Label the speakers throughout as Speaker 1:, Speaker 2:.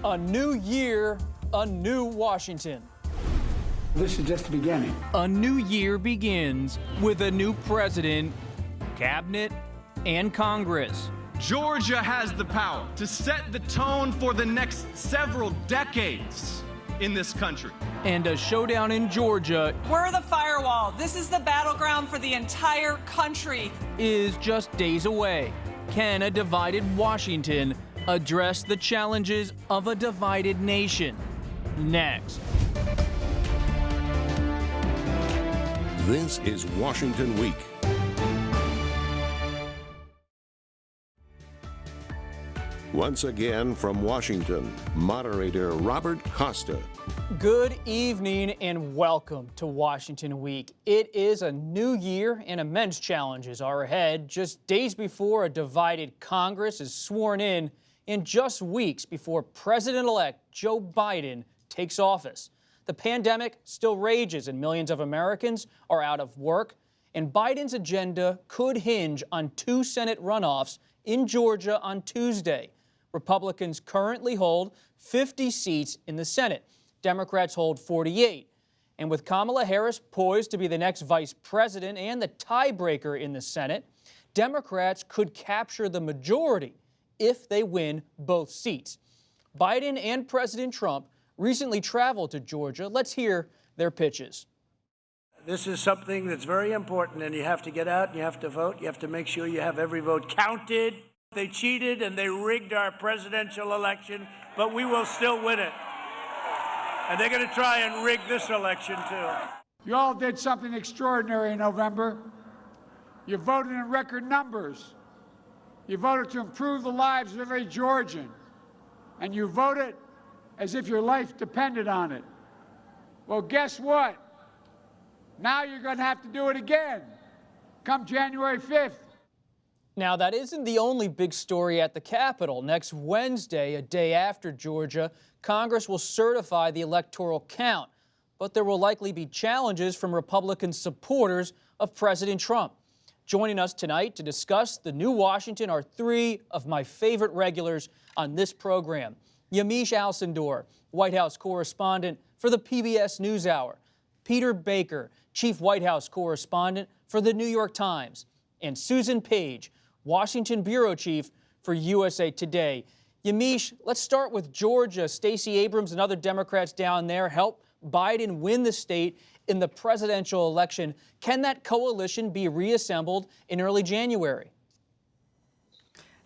Speaker 1: A new year, a new Washington.
Speaker 2: This is just the beginning.
Speaker 1: A new year begins with a new president, cabinet, and Congress.
Speaker 3: Georgia has the power to set the tone for the next several decades in this country.
Speaker 1: And a showdown in Georgia.
Speaker 4: We're the firewall. This is the battleground for the entire country.
Speaker 1: Is just days away. Can a divided Washington address the challenges of a divided nation? Next.
Speaker 5: This is Washington Week. Once again from Washington, moderator Robert Costa.
Speaker 1: Good evening and welcome to Washington Week. It is a new year and immense challenges are ahead, just days before a divided Congress is sworn in just weeks before President-elect Joe Biden takes office. The pandemic still rages and millions of Americans are out of work, and Biden's agenda could hinge on two Senate runoffs in Georgia on Tuesday. Republicans currently hold 50 seats in the Senate. Democrats hold 48. And with Kamala Harris poised to be the next vice president and the tiebreaker in the Senate, Democrats could capture the majority if they win both seats. Biden and President Trump recently traveled to Georgia. Let's hear their pitches.
Speaker 6: This is something that's very important, and you have to get out and you have to vote. You have to make sure you have every vote counted. They cheated and they rigged our presidential election, but we will still win it. And they're going to try and rig this election, too.
Speaker 2: You all did something extraordinary in November. You voted in record numbers. You voted to improve the lives of every Georgian. And you voted as if your life depended on it. Well, guess what? Now you're going to have to do it again come January 5th.
Speaker 1: Now, that isn't the only big story at the Capitol. Next Wednesday, a day after Georgia, Congress will certify the electoral count, but there will likely be challenges from Republican supporters of President Trump. Joining us tonight to discuss the new Washington are three of my favorite regulars on this program. Yamiche Alcindor, White House correspondent for the PBS NewsHour. Peter Baker, chief White House correspondent for the New York Times. And Susan Page, Washington bureau chief for USA Today. Yamiche, let's start with Georgia. Stacey Abrams and other Democrats down there helped Biden win the state in the presidential election. Can that coalition be reassembled in early January?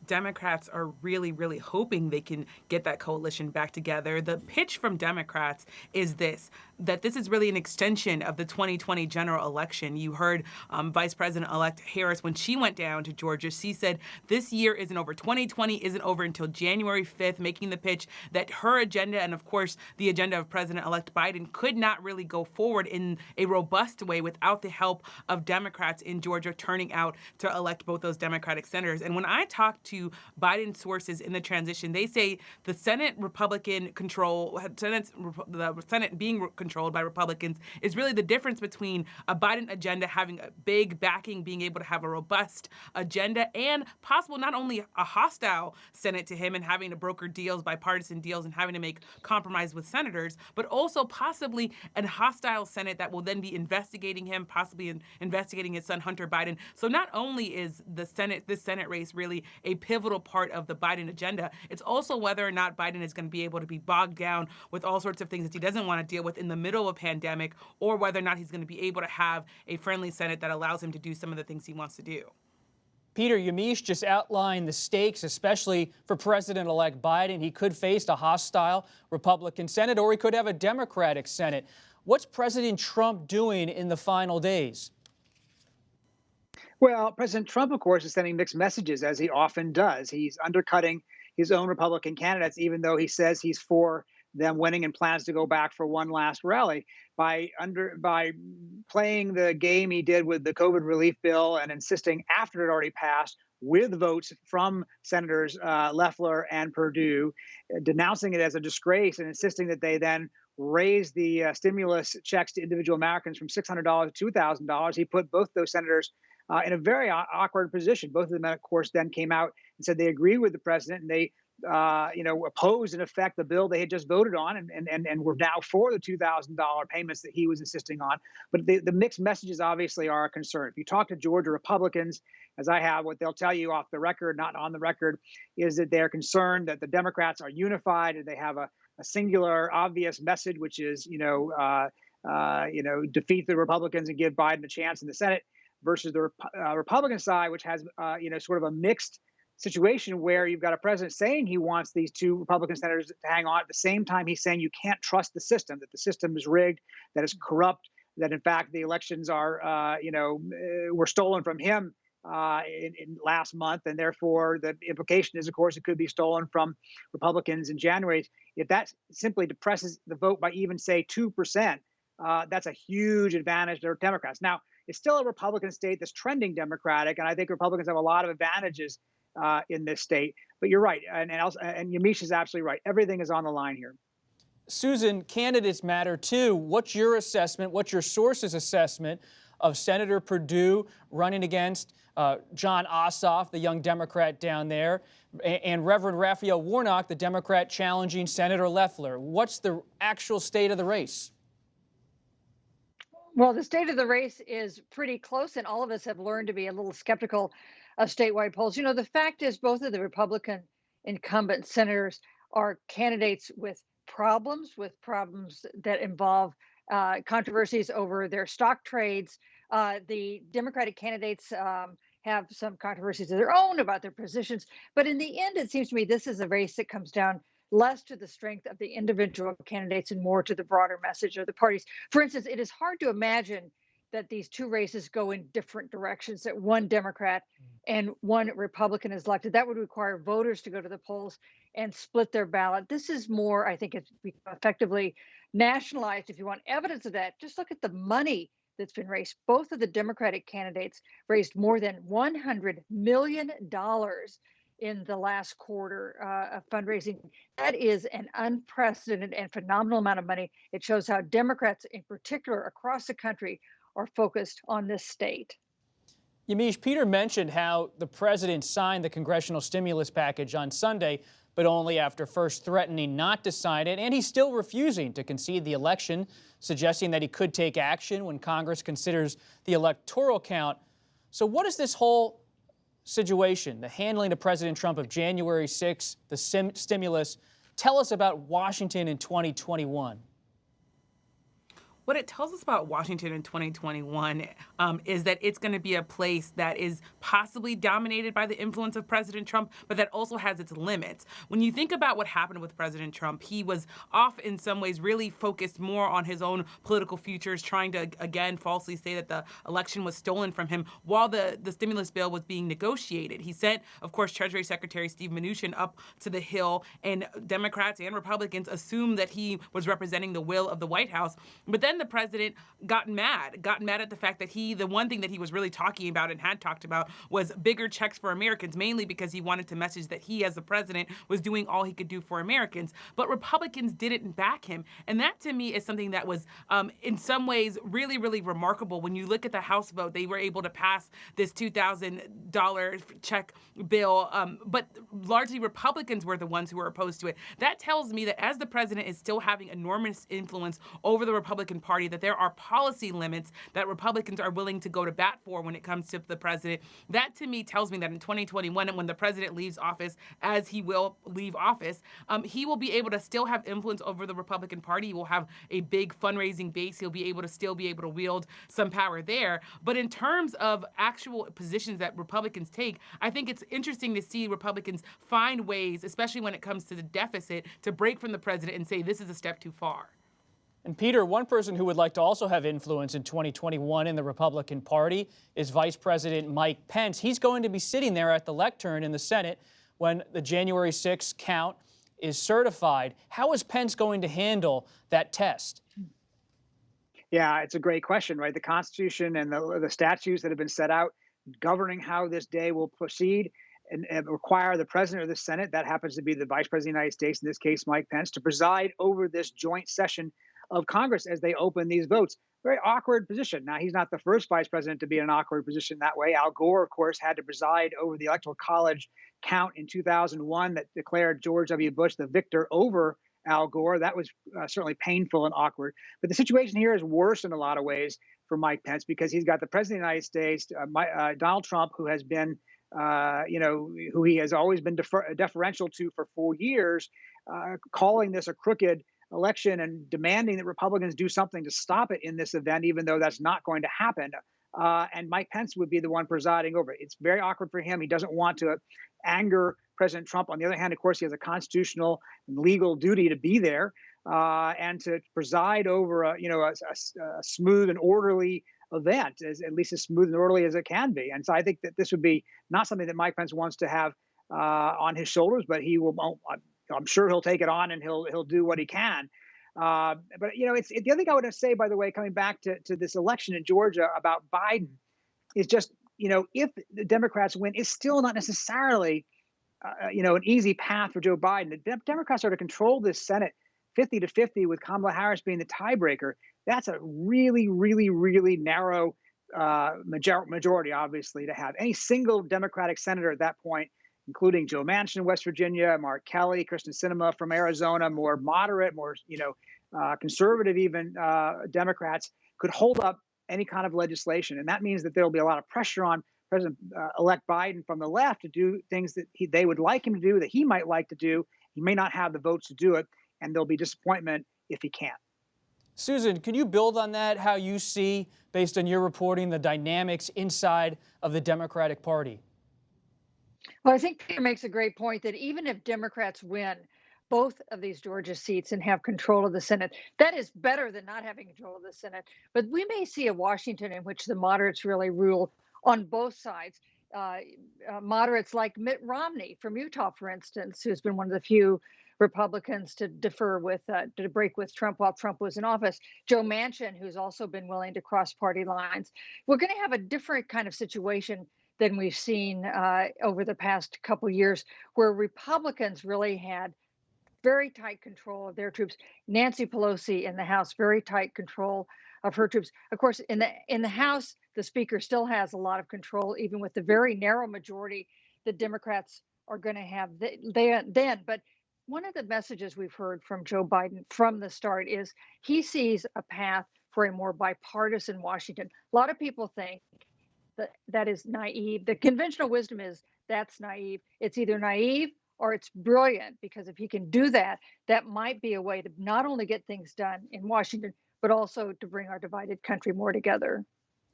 Speaker 7: Democrats are really hoping they can get that coalition back together. The pitch from Democrats is that this is really an extension of the 2020 general election. You heard Vice President-elect Harris, when she went down to Georgia, she said this year isn't over. 2020 isn't over until January 5th, making the pitch that her agenda and, of course, the agenda of President-elect Biden could not really go forward in a robust way without the help of Democrats in Georgia turning out to elect both those Democratic senators. And when I talk to Biden sources in the transition, they say the Senate Republican control, the Senate being controlled by Republicans is really the difference between a Biden agenda having a big backing, being able to have a robust agenda, and possible not only a hostile Senate to him and having to broker deals, bipartisan deals, and having to make compromise with senators, but also possibly a hostile Senate that will then be investigating him, possibly investigating his son Hunter Biden. So not only is this Senate race really a pivotal part of the Biden agenda, it's also whether or not Biden is going to be able to be bogged down with all sorts of things that he doesn't want to deal with in the middle of a pandemic, or whether or not he's going to be able to have a friendly Senate that allows him to do some of the things he wants to do.
Speaker 1: Peter, Yamiche just outlined the stakes, especially for President-elect Biden. He could face a hostile Republican Senate, or he could have a Democratic Senate. What's President Trump doing in the final days?
Speaker 8: Well, President Trump, of course, is sending mixed messages, as he often does. He's undercutting his own Republican candidates, even though he says he's for them winning and plans to go back for one last rally. By playing the game he did with the COVID relief bill and insisting after it already passed, with votes from Senators Loeffler and Perdue, denouncing it as a disgrace and insisting that they then raise the stimulus checks to individual Americans from $600 to $2,000. He put both those senators in a very awkward position. Both of them, of course, then came out and said they agree with the president, and they oppose in effect the bill they had just voted on, and were now for the $2,000 payments that he was insisting on. But the mixed messages obviously are a concern. If you talk to Georgia Republicans, as I have, what they'll tell you off the record, not on the record, is that they're concerned that the Democrats are unified and they have a singular, obvious message, which is, defeat the Republicans and give Biden a chance in the Senate, versus the Republican side, which has, sort of a mixed situation where you've got a president saying he wants these two Republican senators to hang on. At the same time, he's saying you can't trust the system, that the system is rigged, that it's corrupt, that in fact the elections are, were stolen from him in last month, and therefore the implication is, of course, it could be stolen from Republicans in January. If that simply depresses the vote by even say 2%, that's a huge advantage to Democrats. Now, it's still a Republican state that's trending Democratic, and I think Republicans have a lot of advantages in this state. But you're right, and Yamiche is absolutely right. Everything is on the line here.
Speaker 1: Susan, candidates matter too. What's your assessment? What's your source's assessment of Senator Perdue running against John Ossoff, the young Democrat down there, and Reverend Raphael Warnock, the Democrat challenging Senator Loeffler? What's the actual state of the race?
Speaker 9: Well, the state of the race is pretty close, and all of us have learned to be a little skeptical of statewide polls. The fact is both of the Republican incumbent senators are candidates with problems that involve controversies over their stock trades. The Democratic candidates have some controversies of their own about their positions. But in the end, it seems to me this is a race that comes down less to the strength of the individual candidates and more to the broader message of the parties. For instance, it is hard to imagine that these two races go in different directions, that one Democrat and one Republican is elected. That would require voters to go to the polls and split their ballot. This is more, I think, it's effectively nationalized. If you want evidence of that, just look at the money that's been raised. Both of the Democratic candidates raised more than $100 million in the last quarter of fundraising. That is an unprecedented and phenomenal amount of money. It shows how Democrats in particular across the country are focused on this state.
Speaker 1: Yamiche, Peter mentioned how the president signed the congressional stimulus package on Sunday, but only after first threatening not to sign it, and he's still refusing to concede the election, suggesting that he could take action when Congress considers the electoral count. So what is this whole situation, the handling of President Trump of January 6th, the stimulus? Tell us about Washington in 2021.
Speaker 7: What it tells us about Washington in 2021 is that it's going to be a place that is possibly dominated by the influence of President Trump, but that also has its limits. When you think about what happened with President Trump, he was off in some ways really focused more on his own political futures, trying to, again, falsely say that the election was stolen from him while the stimulus bill was being negotiated. He sent, of course, Treasury Secretary Steve Mnuchin up to the Hill, and Democrats and Republicans assumed that he was representing the will of the White House. But then the president got mad at the fact that the one thing that he was really talking about and had talked about was bigger checks for Americans, mainly because he wanted to message that he, as the president, was doing all he could do for Americans. But Republicans didn't back him. And that, to me, is something that was, in some ways, really, really remarkable. When you look at the House vote, they were able to pass this $2,000 check bill, but largely Republicans were the ones who were opposed to it. That tells me that as the president is still having enormous influence over the Republican Party, that there are policy limits that Republicans are willing to go to bat for when it comes to the president. That, to me, tells me that in 2021, and when the president leaves office, as he will leave office, he will be able to still have influence over the Republican Party. He will have a big fundraising base. He'll be able to still be able to wield some power there. But in terms of actual positions that Republicans take, I think it's interesting to see Republicans find ways, especially when it comes to the deficit, to break from the president and say this is a step too far.
Speaker 1: And Peter, one person who would like to also have influence in 2021 in the Republican Party is Vice President Mike Pence. He's going to be sitting there at the lectern in the Senate when the January 6th count is certified. How is Pence going to handle that test?
Speaker 8: Yeah, it's a great question, right? The Constitution and the statutes that have been set out governing how this day will proceed and require the president of the Senate, that happens to be the Vice President of the United States, in this case, Mike Pence, to preside over this joint session of Congress as they open these votes. Very awkward position. Now, he's not the first vice president to be in an awkward position that way. Al Gore, of course, had to preside over the Electoral College count in 2001 that declared George W. Bush the victor over Al Gore. That was certainly painful and awkward. But the situation here is worse in a lot of ways for Mike Pence because he's got the president of the United States, Donald Trump, who has been, who he has always been deferential to for 4 years, calling this a crooked election and demanding that Republicans do something to stop it in this event, even though that's not going to happen. And Mike Pence would be the one presiding over it. It's very awkward for him. He doesn't want to anger President Trump. On the other hand, of course, he has a constitutional and legal duty to be there and to preside over a smooth and orderly event, at least as smooth and orderly as it can be. And so I think that this would be not something that Mike Pence wants to have on his shoulders, but he will. I'm sure he'll take it on and he'll do what he can. But it's the other thing I want to say, by the way, coming back to this election in Georgia about Biden, is just if the Democrats win, it's still not necessarily an easy path for Joe Biden. The Democrats are to control this Senate 50-50 with Kamala Harris being the tiebreaker. That's a really, really, really narrow majority, obviously, to have. Any single Democratic senator at that point, including Joe Manchin in West Virginia, Mark Kelly, Kristen Sinema from Arizona, more moderate, more conservative even Democrats, could hold up any kind of legislation. And that means that there will be a lot of pressure on President-elect Biden from the left to do things that they would like him to do, that he might like to do. He may not have the votes to do it, and there'll be disappointment if he can't.
Speaker 1: Susan, can you build on that, how you see, based on your reporting, the dynamics inside of the Democratic Party?
Speaker 9: Well, I think Peter makes a great point that even if Democrats win both of these Georgia seats and have control of the Senate, that is better than not having control of the Senate. But we may see a Washington in which the moderates really rule on both sides. Moderates like Mitt Romney from Utah, for instance, who's been one of the few Republicans to defer with, to break with Trump while Trump was in office. Joe Manchin, who's also been willing to cross party lines. We're going to have a different kind of situation than we've seen over the past couple of years, where Republicans really had very tight control of their troops. Nancy Pelosi in the House, very tight control of her troops. Of course, in the House, the Speaker still has a lot of control, even with the very narrow majority the Democrats are going to have then. But one of the messages we've heard from Joe Biden from the start is he sees a path for a more bipartisan Washington. A lot of people think that is naive. The conventional wisdom is that's naive. It's either naive or it's brilliant, because if he can do that, that might be a way to not only get things done in Washington, but also to bring our divided country more together.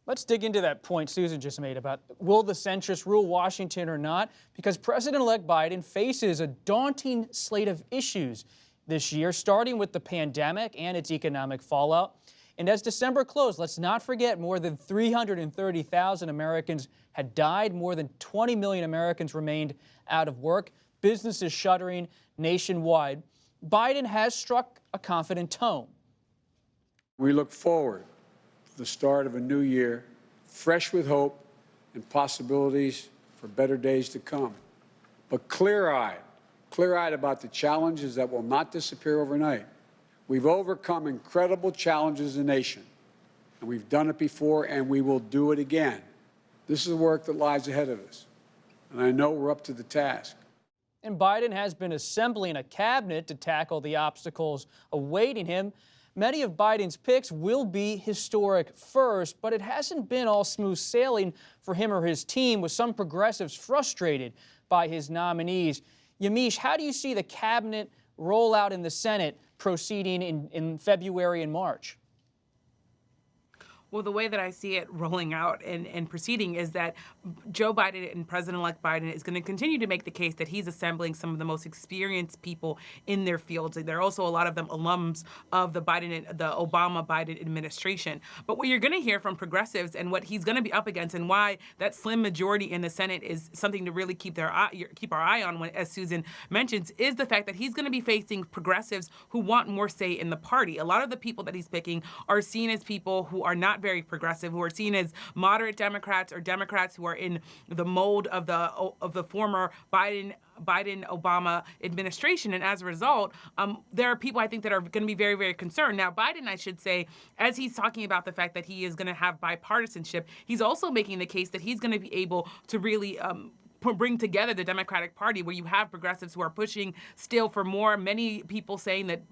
Speaker 1: Let's dig into that point Susan just made about will the centrists rule Washington or not? Because President-elect Biden faces a daunting slate of issues this year, starting with the pandemic and its economic fallout. And as December closed, let's not forget more than 330,000 Americans had died. More than 20 million Americans remained out of work. Businesses shuttering nationwide. Biden has struck a confident tone.
Speaker 2: We look forward to the start of a new year, fresh with hope and possibilities for better days to come. But clear-eyed about the challenges that will not disappear overnight. We've overcome incredible challenges as a nation, and we've done it before, and we will do it again. This is the work that lies ahead of us, and I know we're up to the task.
Speaker 1: And Biden has been assembling a cabinet to tackle the obstacles awaiting him. Many of Biden's picks will be historic first, but it hasn't been all smooth sailing for him or his team, with some progressives frustrated by his nominees. Yamiche, how do you see the cabinet rollout in the Senate proceeding in February and March?
Speaker 7: Well, the way that I see it rolling out and proceeding is that Joe Biden and President-elect Biden is going to continue to make the case that he's assembling some of the most experienced people in their fields. There are also a lot of them alums of the Obama-Biden administration. But what you're going to hear from progressives and what he's going to be up against, and why that slim majority in the Senate is something to really keep our eye on, when, as Susan mentions, is the fact that he's going to be facing progressives who want more say in the party. A lot of the people that he's picking are seen as people who are not very progressive, who are seen as moderate Democrats or Democrats who are in the mold of the former Biden-Obama administration. And as a result, there are people I think that are going to be very, very concerned. Now, Biden, I should say, as he's talking about the fact that he is going to have bipartisanship, he's also making the case that he's going to be able to really bring together the Democratic Party, where you have progressives who are pushing still for more. Many people saying that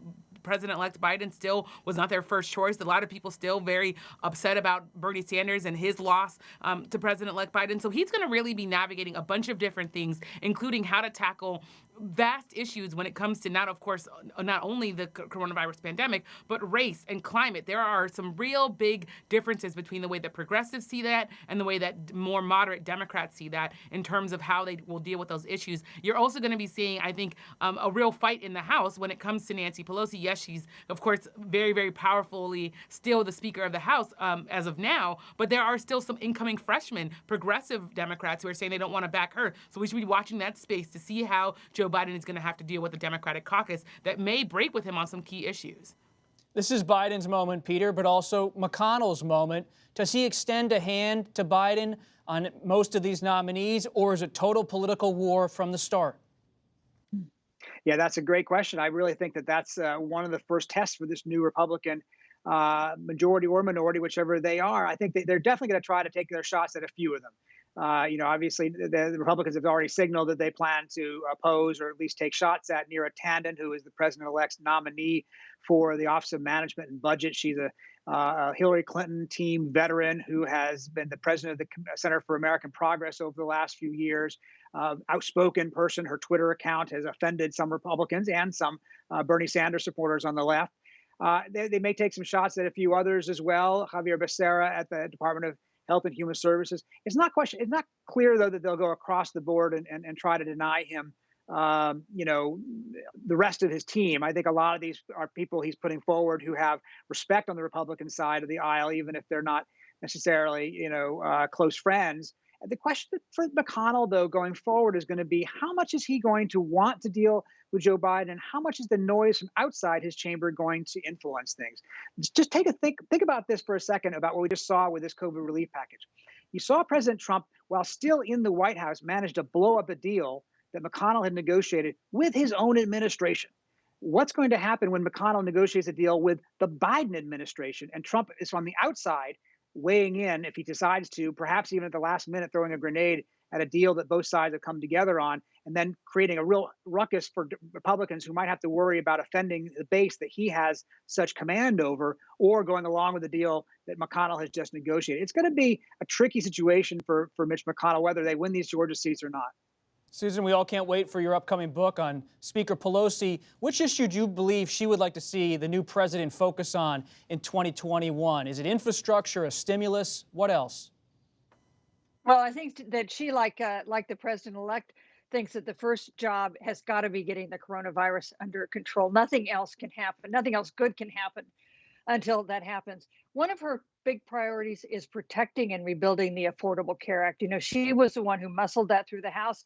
Speaker 7: President-elect Biden still was not their first choice. A lot of people still very upset about Bernie Sanders and his loss to President-elect Biden. So he's going to really be navigating a bunch of different things, including how to tackle vast issues when it comes to not only the coronavirus pandemic, but race and climate. There are some real big differences between the way that progressives see that and the way that more moderate Democrats see that in terms of how they will deal with those issues. You're also going to be seeing, I think, a real fight in the House when it comes to Nancy Pelosi. Yes, she's, of course, very, very powerfully still the Speaker of the House as of now, but there are still some incoming freshmen, progressive Democrats who are saying they don't want to back her. So we should be watching that space to see how Joe Biden is going to have to deal with the Democratic caucus that may break with him on some key issues.
Speaker 1: This is Biden's moment, Peter, but also McConnell's moment. Does he extend a hand to Biden on most of these nominees, or is it total political war from the start?
Speaker 8: Yeah, that's a great question. I really think that that's one of the first tests for this new Republican majority or minority, whichever they are. I think they're definitely going to try to take their shots at a few of them. Obviously, the Republicans have already signaled that they plan to oppose or at least take shots at Neera Tanden, who is the president-elect's nominee for the Office of Management and Budget. She's a Hillary Clinton team veteran who has been the president of the Center for American Progress over the last few years. Outspoken person. Her Twitter account has offended some Republicans and some Bernie Sanders supporters on the left. They may take some shots at a few others as well. Javier Becerra at the Department of Health and Human Services. It's not clear, though, that they'll go across the board and try to deny him, the rest of his team. I think a lot of these are people he's putting forward who have respect on the Republican side of the aisle, even if they're not necessarily, close friends. The question for McConnell, though, going forward is going to be how much is he going to want to deal with Joe Biden and how much is the noise from outside his chamber going to influence things? Just think about this for a second about what we just saw with this COVID relief package. You saw President Trump, while still in the White House, manage to blow up a deal that McConnell had negotiated with his own administration. What's going to happen when McConnell negotiates a deal with the Biden administration and Trump is on the outside weighing in if he decides to, perhaps even at the last minute throwing a grenade at a deal that both sides have come together on, and then creating a real ruckus for Republicans who might have to worry about offending the base that he has such command over, or going along with the deal that McConnell has just negotiated. It's going to be a tricky situation for Mitch McConnell, whether they win these Georgia seats or not.
Speaker 1: Susan, we all can't wait for your upcoming book on Speaker Pelosi. Which issue do you believe she would like to see the new president focus on in 2021? Is it infrastructure, a stimulus? What else?
Speaker 9: Well, I think that she, like the president-elect, thinks that the first job has got to be getting the coronavirus under control. Nothing else can happen. Nothing else good can happen until that happens. One of her big priorities is protecting and rebuilding the Affordable Care Act. She was the one who muscled that through the House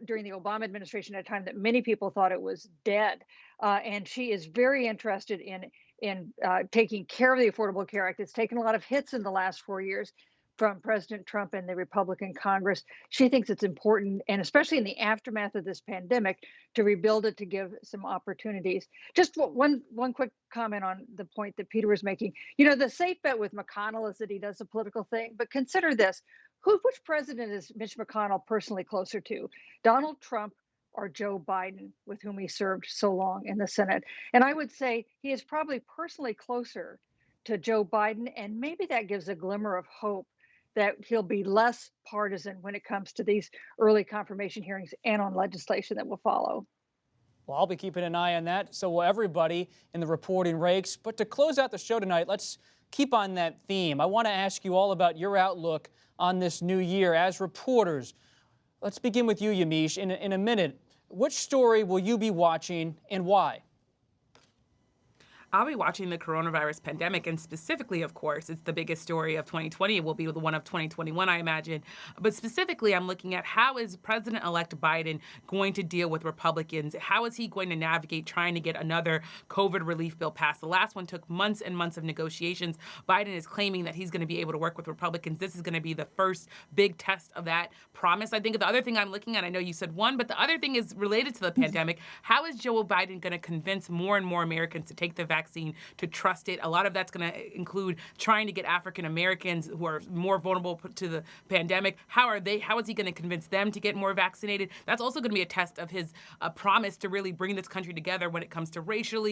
Speaker 9: during the Obama administration at a time that many people thought it was dead. And she is very interested in taking care of the Affordable Care Act. It's taken a lot of hits in the last 4 years from President Trump and the Republican Congress. She thinks it's important, and especially in the aftermath of this pandemic, to rebuild it, to give some opportunities. Just one quick comment on the point that Peter was making. The safe bet with McConnell is that he does a political thing, but consider this. Which president is Mitch McConnell personally closer to? Donald Trump or Joe Biden, with whom he served so long in the Senate? And I would say he is probably personally closer to Joe Biden, and maybe that gives a glimmer of hope that he'll be less partisan when it comes to these early confirmation hearings and on legislation that will follow.
Speaker 1: Well, I'll be keeping an eye on that. So will everybody in the reporting ranks. But to close out the show tonight, let's keep on that theme. I want to ask you all about your outlook on this new year as reporters. Let's begin with you, Yamiche. In a minute, which story will you be watching and why?
Speaker 7: I'll be watching the coronavirus pandemic, and specifically, of course, it's the biggest story of 2020. It will be the one of 2021, I imagine. But specifically, I'm looking at how is President-elect Biden going to deal with Republicans? How is he going to navigate trying to get another COVID relief bill passed? The last one took months and months of negotiations. Biden is claiming that he's going to be able to work with Republicans. This is going to be the first big test of that promise. I think the other thing I'm looking at, I know you said one, but the other thing is related to the pandemic. How is Joe Biden going to convince more and more Americans to take the vaccine vaccine, to trust it. A lot of that's going to include trying to get African Americans who are more vulnerable to the pandemic. How is he going to convince them to get more vaccinated? That's also going to be a test of his promise to really bring this country together when it comes to racial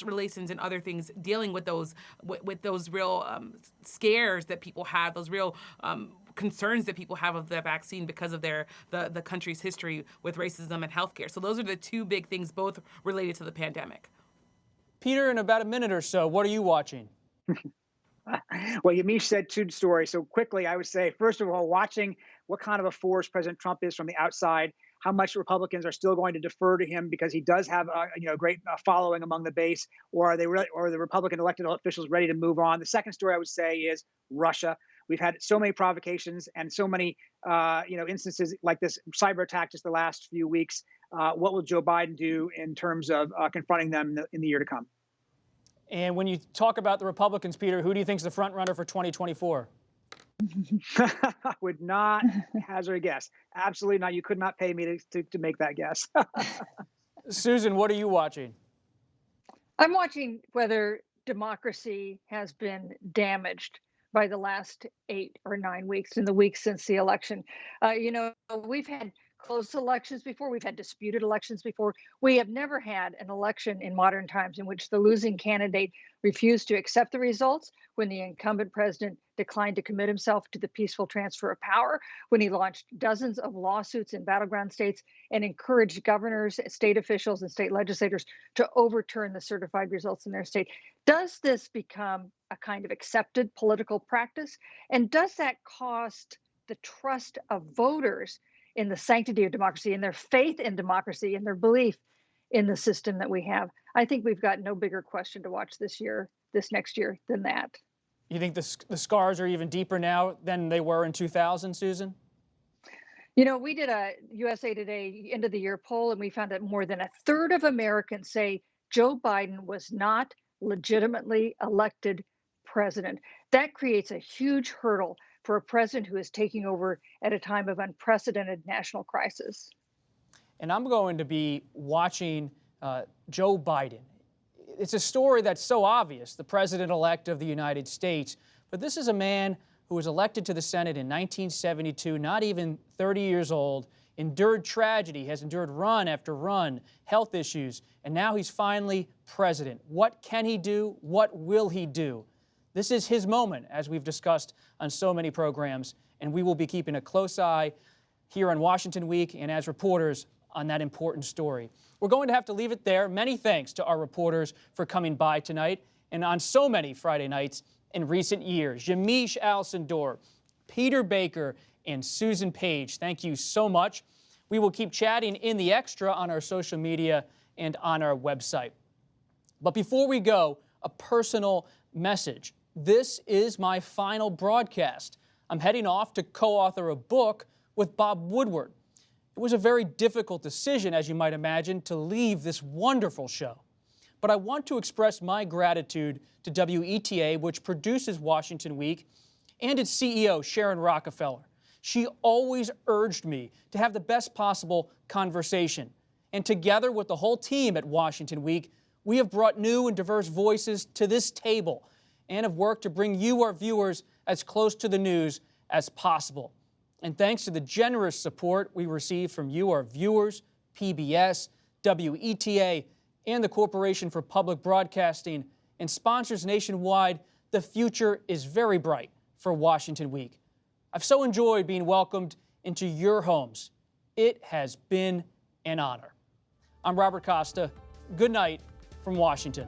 Speaker 7: relations and other things, dealing with those real scares that people have, those real concerns that people have of the vaccine because of the country's history with racism and healthcare. So those are the two big things, both related to the pandemic.
Speaker 1: Peter, in about a minute or so, what are you watching?
Speaker 8: Well, Yamiche said two stories. So quickly, I would say, first of all, watching what kind of a force President Trump is from the outside, how much Republicans are still going to defer to him because he does have a great following among the base, or are the Republican elected officials ready to move on? The second story I would say is Russia. We've had so many provocations and so many instances like this cyber attack just the last few weeks. What will Joe Biden do in terms of confronting them in the year to come?
Speaker 1: And when you talk about the Republicans, Peter, who do you think is the front runner for 2024?
Speaker 8: I would not hazard a guess. Absolutely not. You could not pay me to make that guess.
Speaker 1: Susan, what are you watching?
Speaker 9: I'm watching whether democracy has been damaged by the last 8 or 9 weeks, in the weeks since the election. We've had close elections before. We've had disputed elections before. We have never had an election in modern times in which the losing candidate refused to accept the results, when the incumbent president declined to commit himself to the peaceful transfer of power, when he launched dozens of lawsuits in battleground states and encouraged governors, state officials, and state legislators to overturn the certified results in their state. Does this become a kind of accepted political practice? And does that cost the trust of voters in the sanctity of democracy, in their faith in democracy, in their belief in the system that we have? I think we've got no bigger question to watch this next year than that.
Speaker 1: You think the scars are even deeper now than they were in 2000, Susan?
Speaker 9: We did a USA Today end of the year poll, and we found that more than a third of Americans say Joe Biden was not legitimately elected president. That creates a huge hurdle for a president who is taking over at a time of unprecedented national crisis.
Speaker 1: And I'm going to be watching Joe Biden. It's a story that's so obvious, the president-elect of the United States. But this is a man who was elected to the Senate in 1972, not even 30 years old, endured tragedy, has endured run after run, health issues, and now he's finally president. What can he do? What will he do? This is his moment, as we've discussed on so many programs, and we will be keeping a close eye here on Washington Week and as reporters on that important story. We're going to have to leave it there. Many thanks to our reporters for coming by tonight and on so many Friday nights in recent years. Yamiche Alcindor, Peter Baker, and Susan Page, thank you so much. We will keep chatting in the extra on our social media and on our website. But before we go, a personal message. This is my final broadcast. I'm heading off to co-author a book with Bob Woodward. It was a very difficult decision, as you might imagine, to leave this wonderful show. But I want to express my gratitude to WETA, which produces Washington Week, and its CEO, Sharon Rockefeller. She always urged me to have the best possible conversation. And together with the whole team at Washington Week, we have brought new and diverse voices to this table and have worked to bring you, our viewers, as close to the news as possible. And thanks to the generous support we receive from you, our viewers, PBS, WETA, and the Corporation for Public Broadcasting, and sponsors nationwide, the future is very bright for Washington Week. I've so enjoyed being welcomed into your homes. It has been an honor. I'm Robert Costa. Good night from Washington.